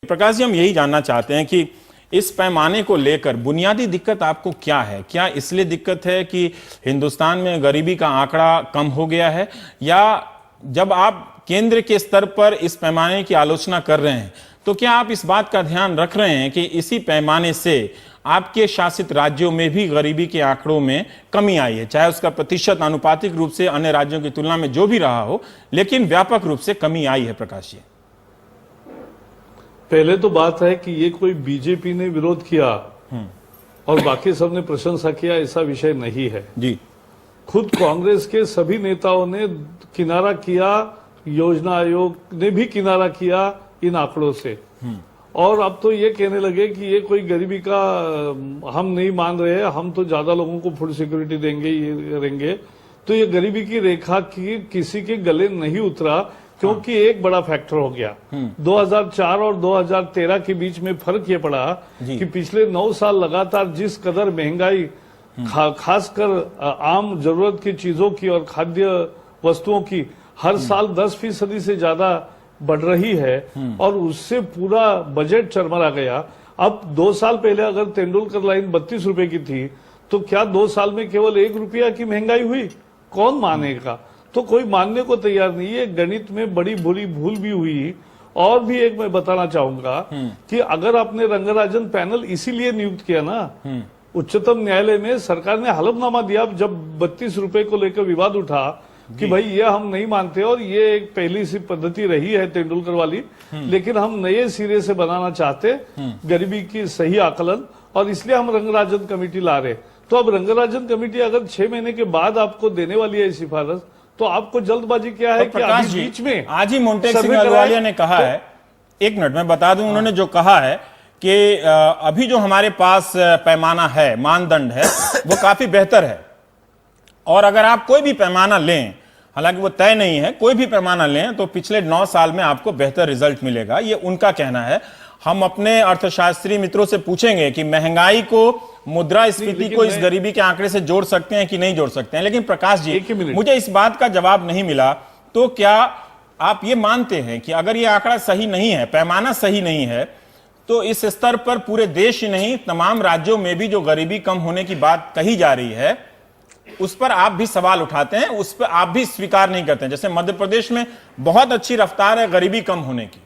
प्रकाश जी, हम यही जानना चाहते हैं कि इस पैमाने को लेकर बुनियादी दिक्कत आपको क्या है? क्या इसलिए दिक्कत है कि हिंदुस्तान में गरीबी का आंकड़ा कम हो गया है, या जब आप केंद्र के स्तर पर इस पैमाने की आलोचना कर रहे हैं तो क्या आप इस बात का ध्यान रख रहे हैं कि इसी पैमाने से आपके शासित राज्यों में भी गरीबी के आंकड़ों में कमी आई है, चाहे उसका प्रतिशत आनुपातिक रूप से अन्य राज्यों की तुलना में जो भी रहा हो, लेकिन व्यापक रूप से कमी आई है? प्रकाश जी, पहले तो बात है कि ये कोई बीजेपी ने विरोध किया और बाकी सबने प्रशंसा किया, ऐसा विषय नहीं है जी। खुद कांग्रेस के सभी नेताओं ने किनारा किया, योजना आयोग ने भी किनारा किया इन आंकड़ों से। और अब तो ये कहने लगे कि ये कोई गरीबी का हम नहीं मान रहे हैं, हम तो ज्यादा लोगों को फूड सिक्योरिटी देंगे, ये करेंगे। तो ये गरीबी की रेखा की किसी के गले नहीं उतरा, क्योंकि एक बड़ा फैक्टर हो गया। 2004 और 2013 के बीच में फर्क ये पड़ा कि पिछले 9 साल लगातार जिस कदर महंगाई खासकर आम जरूरत की चीजों की और खाद्य वस्तुओं की हर साल 10% से ज्यादा बढ़ रही है और उससे पूरा बजट चरमरा गया। अब 2 साल पहले अगर तेंदुलकर लाइन 32 रुपए की थी तो क्या 2 साल में केवल 1 रुपया की महंगाई हुई? कौन मानेगा? तो कोई मानने को तैयार नहीं है। गणित में बड़ी बुरी भूल भी हुई। और भी एक मैं बताना चाहूंगा कि अगर आपने रंगराजन पैनल इसीलिए नियुक्त किया ना, उच्चतम न्यायालय में सरकार ने हलफनामा दिया जब 32 रुपए को लेकर विवाद उठा कि भाई ये हम नहीं मानते और ये एक पहली सी पद्धति रही है तेंदुलकर वाली, लेकिन हम नए सिरे से बनाना चाहते गरीबी की सही आकलन, और इसलिए हम रंगराजन कमेटी ला रहे। तो अब रंगराजन कमेटी अगर 6 महीने के बाद आपको देने वाली है सिफारिश, तो आपको जल्दबाजी क्या है? तो कि अभी बीच में आज ही मोंटेक सिंह अहलूवालिया ने कहा है, एक मिनट में बता दूं, उन्होंने जो कहा है कि अभी जो हमारे पास पैमाना है, मानदंड है, वो काफी बेहतर है, और अगर आप कोई भी पैमाना लें, हालांकि वो तय नहीं है, कोई भी पैमाना लें तो पिछले 9 साल में आपको बेहतर रिजल्ट मिलेगा, ये उनका कहना है। हम अपने अर्थशास्त्री मित्रों से पूछेंगे कि महंगाई को, मुद्रास्फीति को इस गरीबी के आंकड़े से जोड़ सकते हैं कि नहीं जोड़ सकते हैं। लेकिन प्रकाश जी, मुझे इस बात का जवाब नहीं मिला, तो क्या आप ये मानते हैं कि अगर ये आंकड़ा सही नहीं है, पैमाना सही नहीं है, तो इस स्तर पर पूरे देश ही नहीं, तमाम राज्यों में भी जो गरीबी कम होने की बात कही जा रही है, उस पर आप भी सवाल उठाते हैं, उस पर आप भी स्वीकार नहीं करते हैं? जैसे मध्य प्रदेश में बहुत अच्छी रफ्तार है गरीबी कम होने की,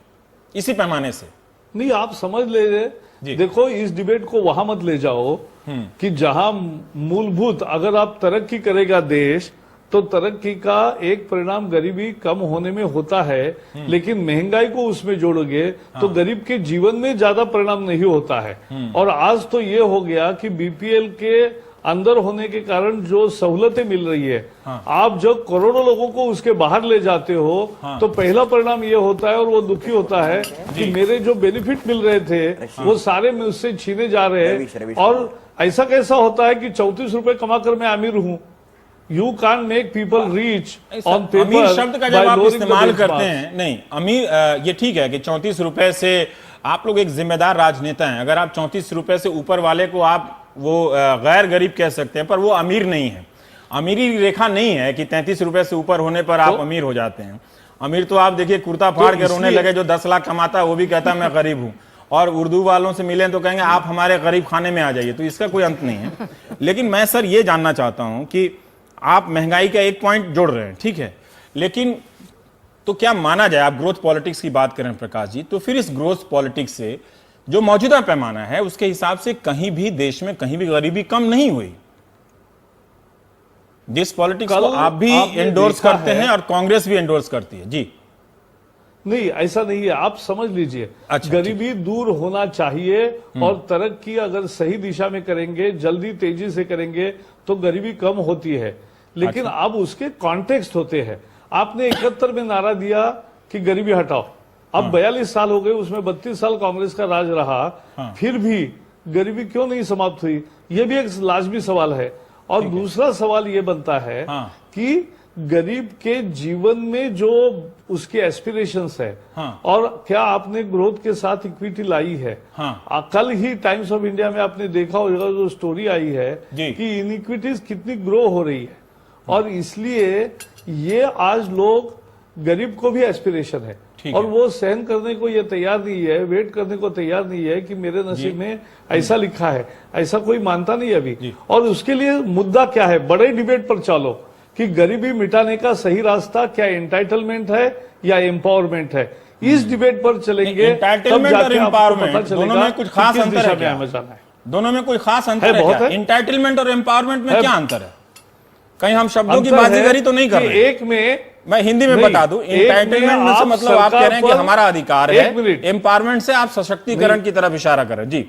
इसी पैमाने से। नहीं, आप समझ ले, देखो इस डिबेट को वहां मत ले जाओ कि जहां मूलभूत, अगर आप तरक्की करेगा देश तो तरक्की का एक परिणाम गरीबी कम होने में होता है, लेकिन महंगाई को उसमें जोड़ोगे तो गरीब के जीवन में ज्यादा परिणाम नहीं होता है। और आज तो ये हो गया कि बीपीएल के अंदर होने के कारण जो सहूलतें मिल रही है, आप जब करोड़ों लोगों को उसके बाहर ले जाते हो तो पहला परिणाम ये होता है, और वो दुखी होता है कि मेरे जो बेनिफिट मिल रहे थे वो सारे मुझसे छीने जा रहे हैं। और ऐसा कैसा होता है कि 34 रुपए कमाकर मैं अमीर हूं? You can't make people reach on paper. अमीर शब्द का जब आप इस्तेमाल करते हैं, नहीं अमीर, ये ठीक है कि 34 रुपए से आप लोग एक जिम्मेदार राजनेता हैं, अगर आप 34 रुपए से ऊपर वाले को आप वो गैर गरीब कह सकते हैं, पर वो अमीर नहीं है। अमीरी रेखा नहीं है कि 33 रुपए से ऊपर होने पर आप अमीर हो जाते हैं। अमीर तो आप देखिए कुर्ता फाड़ के रोने लगे, जो 10 लाख कमाता है वो भी कहता है मैं गरीब हूं, और उर्दू वालों से मिले तो कहेंगे आप हमारे गरीब खाने में आ जाइए। तो इसका कोई अंत नहीं है। लेकिन मैं सर ये जानना चाहता हूं कि आप महंगाई का एक पॉइंट जोड़ रहे हैं, ठीक है, लेकिन तो क्या माना जाए, आप ग्रोथ पॉलिटिक्स की बात करें प्रकाश जी, तो फिर इस ग्रोथ पॉलिटिक्स से जो मौजूदा पैमाना है उसके हिसाब से कहीं भी देश में कहीं भी गरीबी कम नहीं हुई। जिस पॉलिटिक्स को आप भी एंडोर्स करते हैं और कांग्रेस भी एंडोर्स करती है। जी नहीं, ऐसा नहीं है, आप समझ लीजिए। अच्छा, गरीबी दूर होना चाहिए, और तरक्की अगर सही दिशा में करेंगे, जल्दी तेजी से करेंगे तो गरीबी कम होती है। लेकिन अब उसके कॉन्टेक्स्ट होते हैं। आपने 71 में नारा दिया कि गरीबी हटाओ, अब 42 साल हो गए, उसमें 32 साल कांग्रेस का राज रहा, फिर भी गरीबी क्यों नहीं समाप्त हुई? ये भी एक लाजमी सवाल है। और दूसरा सवाल ये बनता है कि गरीब के जीवन में जो उसके एस्पिरेशंस है, और क्या आपने ग्रोथ के साथ इक्विटी लाई है? कल ही टाइम्स ऑफ इंडिया में आपने देखा होगा जो स्टोरी आई है कि इनइक्विटीज कितनी ग्रो हो रही है, और इसलिए ये आज लोग, गरीब को भी एस्पिरेशन है, ठीक और है। वो सहन करने को ये तैयार नहीं है, वेट करने को तैयार नहीं है कि मेरे नसीब में ऐसा लिखा है, ऐसा कोई मानता नहीं अभी। और उसके लिए मुद्दा क्या है, बड़े डिबेट पर चलो कि गरीबी मिटाने का सही रास्ता क्या एंटाइटलमेंट है या एम्पावरमेंट है, इस डिबेट पर चलेंगे। एंटाइटलमेंट और एम्पावरमेंट दोनों में कुछ खास अंतर है क्या? जाना है दोनों में कोई खास अंतर है बहुत क्या? है। एंटाइटलमेंट और एम्पावरमेंट में क्या अंतर है? कहीं हम शब्दों की अंतर है बाजीगरी तो नहीं कर कि रहे? एक में मैं हिंदी में नहीं, बता दूं, एक में एंटाइटलमेंट में से आप मतलब आप कह रहे हैं कि सरकार हमारा अधिकार एक मिनट। है, एम्पावरमेंट से आप सशक्तिकरण की तरफ इशारा कर रहे हैं। जी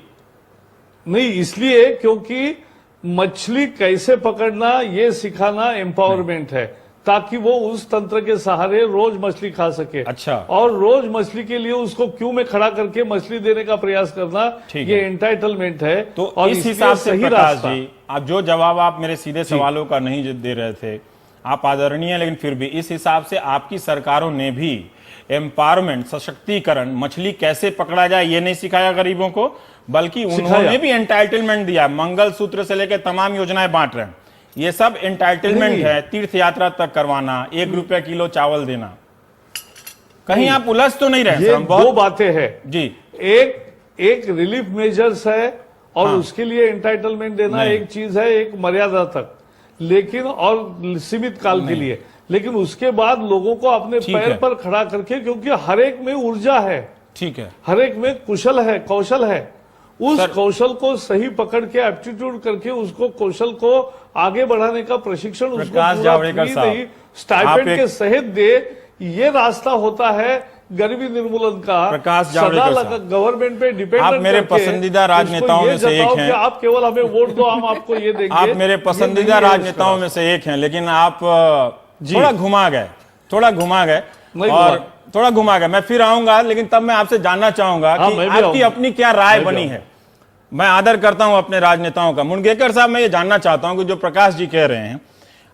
नहीं, इसलिए क्योंकि मछली कैसे पकड़ना ये सिखाना एम्पावरमेंट है, ताकि वो उस तंत्र के सहारे रोज मछली खा सके। अच्छा। और रोज मछली के लिए उसको क्यू में खड़ा करके मछली देने का प्रयास करना, ठीक ये है। एंटाइटलमेंट है। तो और इस इसलिए हिसाब से सही प्रकाश रास्ता जी, आप जो जवाब आप मेरे सीधे सवालों का नहीं दे रहे थे, आप आदरणीय, लेकिन फिर भी इस हिसाब से आपकी सरकारों ने भी एम्पावरमेंट, सशक्तिकरण, मछली कैसे पकड़ा जाए ये नहीं सिखाया गरीबों को, बल्कि उन्होंने भी एंटाइटलमेंट दिया। मंगल सूत्र से लेकर तमाम योजनाएं बांट रहे हैं, ये सब एंटाइटलमेंट है। तीर्थ यात्रा तक करवाना, 1 रुपया किलो चावल देना, कहीं आप उलझ तो नहीं रहे? ये हम दो बातें हैं जी, एक रिलीफ मेजर्स है और हाँ। उसके लिए एंटाइटलमेंट देना नहीं। एक चीज है, एक मर्यादा तक, लेकिन और सीमित काल के लिए। लेकिन उसके बाद लोगों को अपने ठीक पैर है। पर खड़ा करके, क्योंकि हर एक में ऊर्जा है, ठीक है। हर एक में कुशल है, कौशल है, उस कौशल को सही पकड़ के एप्टीट्यूड करके उसको कौशल को आगे बढ़ाने का प्रशिक्षण उसको प्रकाश पूरा जावड़ेकर फ्री साहब, नहीं, आप स्टाइपेंड एक- के सहित दे। ये रास्ता होता है गरीबी निर्मूलन का। प्रकाश सदा जावड़ेकर साहब, गवर्नमेंट पे डिपेंड आप मेरे पसंदीदा राजनेताओं में से एक हैं। आप केवल हमें वोट दो, हम आपको ये देंगे। आप मेरे पसंदीदा ये नहीं है राजनेताओं उसका। में से एक हैं, लेकिन आप थोड़ा घुमा गए, नहीं और घुमा। थोड़ा घुमा गए। मैं फिर आऊंगा, लेकिन तब मैं आपसे जानना चाहूंगा हाँ, कि मैं भी आपकी आऊंगा। अपनी क्या राय मैं भी बनी आऊंगा। है। मैं आदर करता हूं अपने राजनेताओं का। मुनगेकर साहब, मैं ये जानना चाहता हूं कि जो प्रकाश जी कह रहे हैं,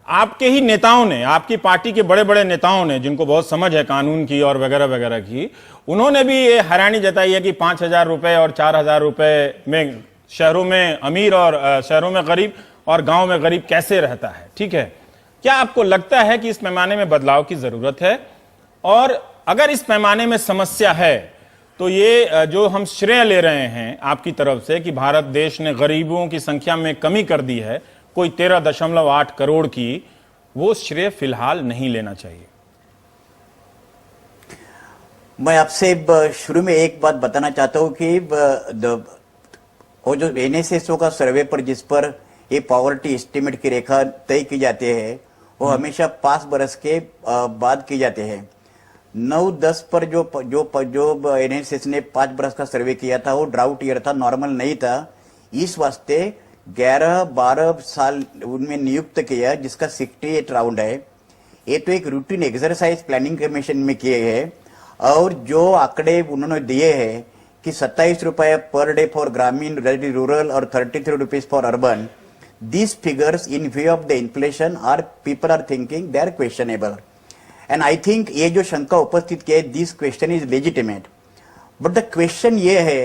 आपके ही नेताओं ने, आपकी पार्टी के बड़े बड़े नेताओं ने, जिनको बहुत समझ है कानून की और वगैरह वगैरह की, उन्होंने भी ये हैरानी जताई है कि 5,000 रुपए और 4,000 रुपए में शहरों में अमीर और शहरों में गरीब और गांव में गरीब कैसे रहता है। ठीक है, क्या आपको लगता है कि इस पैमाने में बदलाव की जरूरत है? और अगर इस पैमाने में समस्या है, तो ये जो हम श्रेय ले रहे हैं आपकी तरफ से कि भारत देश ने गरीबों की संख्या में कमी कर दी है, कोई 13.8 करोड़ की, वो श्रेय फिलहाल नहीं लेना चाहिए। मैं आपसे शुरू में एक बात बताना चाहता हूं कि वो जो एनएसएसओ का सर्वे पर, जिस पर ये पॉवर्टी एस्टिमेट की रेखा तय की जाती है, वो हमेशा 5 बरस के बाद की जाते हैं। 9-10 पर जो एनएसएस ने 5 बरस का सर्वे किया था, वो ड्राउट ईयर था, नॉर्मल नहीं था। इस वास्ते 11-12 साल उनमें नियुक्त किया, जिसका 68 राउंड है। ये तो एक रूटीन एक्सरसाइज प्लानिंग कमीशन में किए हैं। और जो आंकड़े उन्होंने दिए हैं कि 27 रुपए पर डे फॉर ग्रामीण रूरल और 33 rupees for urban, these figures in view of the inflation are people are thinking they are questionable, and I think ये जो शंका उपस्थित किया, this question is legitimate, but the question ये है,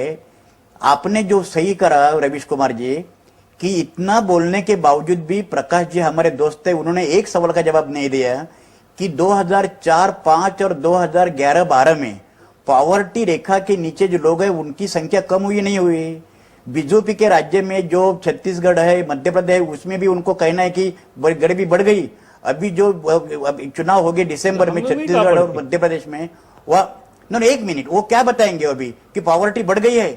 आपने जो सही करा रवीश कुमार जी कि इतना बोलने के बावजूद भी प्रकाश जी हमारे दोस्त है, उन्होंने एक सवाल का जवाब नहीं दिया कि 2004-5 और 2011-12 में पॉवर्टी रेखा के नीचे जो लोग हैं उनकी संख्या कम हुई नहीं हुई। बीजेपी के राज्य में जो छत्तीसगढ़ है, मध्य प्रदेश, उसमें भी उनको कहना है कि गरीबी बढ़ गई। अभी जो चुनाव हो गए दिसंबर में छत्तीसगढ़ और मध्य प्रदेश में, वह एक मिनट, वो क्या बताएंगे अभी कि पॉवर्टी बढ़ गई है?